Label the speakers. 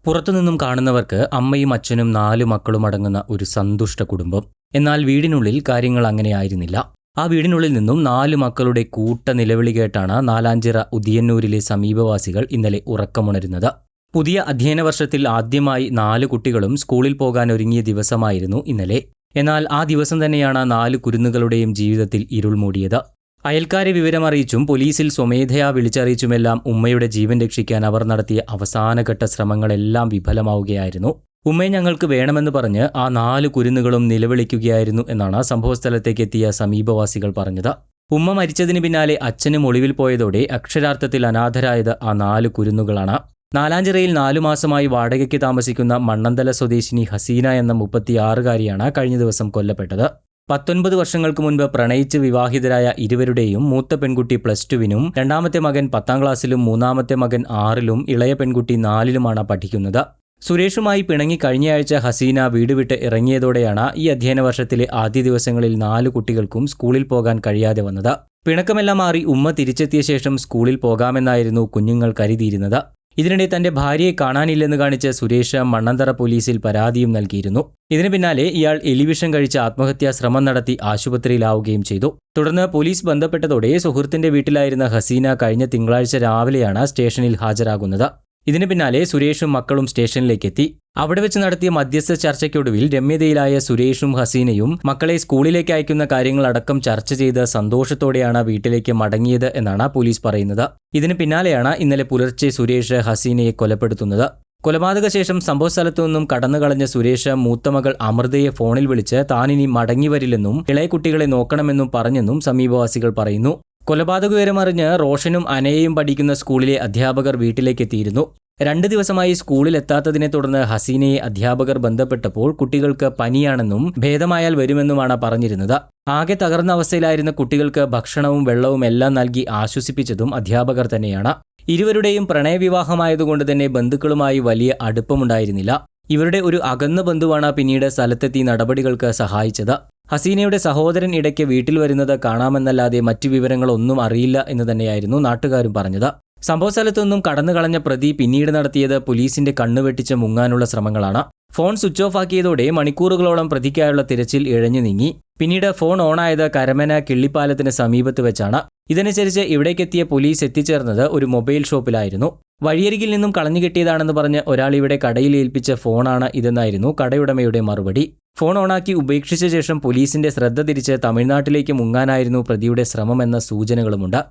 Speaker 1: പുറത്തുനിന്നും കാണുന്നവർക്ക് അമ്മയും അച്ഛനും 4 മക്കളും അടങ്ങുന്ന ഒരു സന്തുഷ്ട കുടുംബം. എന്നാൽ വീടിനുള്ളിൽ കാര്യങ്ങൾ അങ്ങനെയായിരുന്നില്ല. ആ വീടിനുള്ളിൽ നിന്നും 4 മക്കളുടെ കൂട്ട നിലവിളി കേട്ടാണ് നാലാഞ്ചിറ ഉദിയന്നൂരിലെ സമീപവാസികൾ ഇന്നലെ ഉറക്കമുണരുന്നത്. പുതിയ അധ്യയന വർഷത്തിൽ ആദ്യമായി 4 കുട്ടികളും സ്കൂളിൽ പോകാൻ ഒരുങ്ങിയ ദിവസമായിരുന്നു ഇന്നലെ. എന്നാൽ ആ ദിവസം തന്നെയാണ് 4 കുരുന്നുകളുടെയും ജീവിതത്തിൽ ഇരുൾ മൂടിയത്. അയൽക്കാരെ വിവരമറിയിച്ചും പോലീസിൽ സ്വമേധയാ വിളിച്ചറിയിച്ചുമെല്ലാം ഉമ്മയുടെ ജീവൻ രക്ഷിക്കാൻ അവർ നടത്തിയ അവസാനഘട്ട ശ്രമങ്ങളെല്ലാം വിഫലമാവുകയായിരുന്നു. ഉമ്മയെ ഞങ്ങൾക്ക് വേണമെന്ന് പറഞ്ഞ് ആ 4 കുരുന്നുകളും നിലവിളിക്കുകയായിരുന്നു എന്നാണ് സംഭവസ്ഥലത്തേക്ക് എത്തിയ സമീപവാസികൾ പറഞ്ഞത്. ഉമ്മ മരിച്ചതിന് പിന്നാലെ അച്ഛനും ഒളിവിൽ പോയതോടെ അക്ഷരാർത്ഥത്തിൽ അനാഥരായത് ആ 4 കുരുന്നുകളാണ്. നാലാഞ്ചിറയിൽ 4 മാസമായി വാടകയ്ക്ക് താമസിക്കുന്ന മണ്ണന്തല സ്വദേശിനി ഹസീന എന്ന 36-കാരിയാണ് കഴിഞ്ഞ ദിവസം കൊല്ലപ്പെട്ടത്. 19 വർഷങ്ങൾക്ക് മുൻപ് പ്രണയിച്ച് വിവാഹിതരായ ഇരുവരുടെയും മൂത്ത പെൺകുട്ടി +2-വിനും രണ്ടാമത്തെ മകൻ 10ാം ക്ലാസ്സിലും മൂന്നാമത്തെ മകൻ 6-ലും ഇളയ പെൺകുട്ടി 4-ലുമാണ് പഠിക്കുന്നത്. സുരേഷുമായി പിണങ്ങി കഴിഞ്ഞയാഴ്ച ഹസീന വീട് വിട്ട് ഇറങ്ങിയതോടെയാണ് ഈ അധ്യയന വർഷത്തിലെ ആദ്യ ദിവസങ്ങളിൽ 4 കുട്ടികൾക്കും സ്കൂളിൽ പോകാൻ കഴിയാതെ വന്നത്. പിണക്കമെല്ലാം മാറി ഉമ്മ തിരിച്ചെത്തിയ ശേഷം സ്കൂളിൽ പോകാമെന്നായിരുന്നു കുഞ്ഞുങ്ങൾ കരുതിയിരുന്നത്. ഇതിനിടെ തന്റെ ഭാര്യയെ കാണാനില്ലെന്ന് കാണിച്ച് സുരേഷ് മണ്ണന്തറ പോലീസിൽ പരാതിയും നൽകിയിരുന്നു. ഇതിന് പിന്നാലെ ഇയാൾ എലിവിഷം കഴിച്ച് ആത്മഹത്യാ ശ്രമം നടത്തി ആശുപത്രിയിലാവുകയും ചെയ്തു. തുടർന്ന് പോലീസ് ബന്ധപ്പെട്ടതോടെ സുഹൃത്തിന്റെ വീട്ടിലായിരുന്ന ഹസീന കഴിഞ്ഞ തിങ്കളാഴ്ച രാവിലെയാണ് സ്റ്റേഷനിൽ ഹാജരാകുന്നത്. ഇതിന് പിന്നാലെ സുരേഷും മക്കളും സ്റ്റേഷനിലേക്കെത്തി. അവിടെ വെച്ച് നടത്തിയ മധ്യസ്ഥ ചർച്ചയ്ക്കൊടുവിൽ രമ്യതയിലായ സുരേഷും ഹസീനയും മക്കളെ സ്കൂളിലേക്ക് അയക്കുന്ന കാര്യങ്ങളടക്കം ചർച്ച ചെയ്ത് സന്തോഷത്തോടെയാണ് വീട്ടിലേക്ക് മടങ്ങിയത് എന്നാണ് പോലീസ് പറയുന്നത്. ഇതിന് പിന്നാലെയാണ് ഇന്നലെ പുലർച്ചെ സുരേഷ് ഹസീനയെ കൊലപ്പെടുത്തുന്നത്. കൊലപാതക ശേഷം സംഭവസ്ഥലത്തു നിന്നും കടന്നുകളഞ്ഞ സുരേഷ് മൂത്തമകൾ അമൃതയെ ഫോണിൽ വിളിച്ച് താനിനി മടങ്ങി വരില്ലെന്നും ഇളയ കുട്ടികളെ നോക്കണമെന്നും പറഞ്ഞെന്നും സമീപവാസികൾ പറയുന്നു. കൊലപാതക വിവരമറിഞ്ഞ് റോഷനും അനയയും പഠിക്കുന്ന സ്കൂളിലെ അധ്യാപകർ വീട്ടിലേക്കെത്തിയിരുന്നു. 2 ദിവസമായി സ്കൂളിൽ എത്താത്തതിനെ തുടർന്ന് ഹസീനയെ അധ്യാപകർ ബന്ധപ്പെട്ടപ്പോൾ കുട്ടികൾക്ക് പനിയാണെന്നും ഭേദമായാൽ വരുമെന്നുമാണ് പറഞ്ഞിരുന്നത്. ആകെ തകർന്ന അവസ്ഥയിലായിരുന്ന കുട്ടികൾക്ക് ഭക്ഷണവും വെള്ളവും എല്ലാം നൽകി ആശ്വസിപ്പിച്ചതും അധ്യാപകർ തന്നെയാണ്. ഇരുവരുടെയും പ്രണയവിവാഹമായതുകൊണ്ട് തന്നെ ബന്ധുക്കളുമായി വലിയ അടുപ്പമുണ്ടായിരുന്നില്ല. ഇവരുടെ ഒരു അകന്ന ബന്ധുവാണ് പിന്നീട് സ്ഥലത്തെത്തി നടപടികൾക്ക് സഹായിച്ചത്. ഹസീനയുടെ സഹോദരൻ ഇടയ്ക്ക് വീട്ടിൽ വരുന്നത് കാണാമെന്നല്ലാതെ മറ്റു വിവരങ്ങളൊന്നും അറിയില്ല എന്ന് തന്നെയായിരുന്നു നാട്ടുകാരും പറഞ്ഞത്. സംഭവസ്ഥലത്തു നിന്നും കടന്നുകളഞ്ഞ പ്രതി പിന്നീട് നടത്തിയത് പോലീസിന്റെ കണ്ണുവെട്ടിച്ച് മുങ്ങാനുള്ള ശ്രമങ്ങളാണ്. ഫോൺ സ്വിച്ച് ഓഫ് ആക്കിയതോടെ മണിക്കൂറുകളോളം പ്രതിക്കായുള്ള തിരച്ചിൽ ഇഴഞ്ഞു നീങ്ങി. പിന്നീട് ഫോൺ ഓണായത് കരമന കിള്ളിപ്പാലത്തിന് സമീപത്ത് വെച്ചാണ്. ഇതനുസരിച്ച് ഇവിടേക്കെത്തിയ പോലീസ് എത്തിച്ചേർന്നത് ഒരു മൊബൈൽ ഷോപ്പിലായിരുന്നു. വഴിയരികിൽ നിന്നും കളഞ്ഞു കിട്ടിയതാണെന്ന് പറഞ്ഞ് ഒരാൾ ഇവിടെ കടയിൽ ഏൽപ്പിച്ച ഫോണാണ് ഇതെന്നായിരുന്നു കടയുടമയുടെ മറുപടി. ഫോൺ ഓണാക്കി ഉപേക്ഷിച്ച ശേഷം പോലീസിന്റെ ശ്രദ്ധ തിരിച്ച് തമിഴ്നാട്ടിലേക്ക് മുങ്ങാനായിരുന്നു പ്രതിയുടെ ശ്രമമെന്ന സൂചനകളുമുണ്ട്.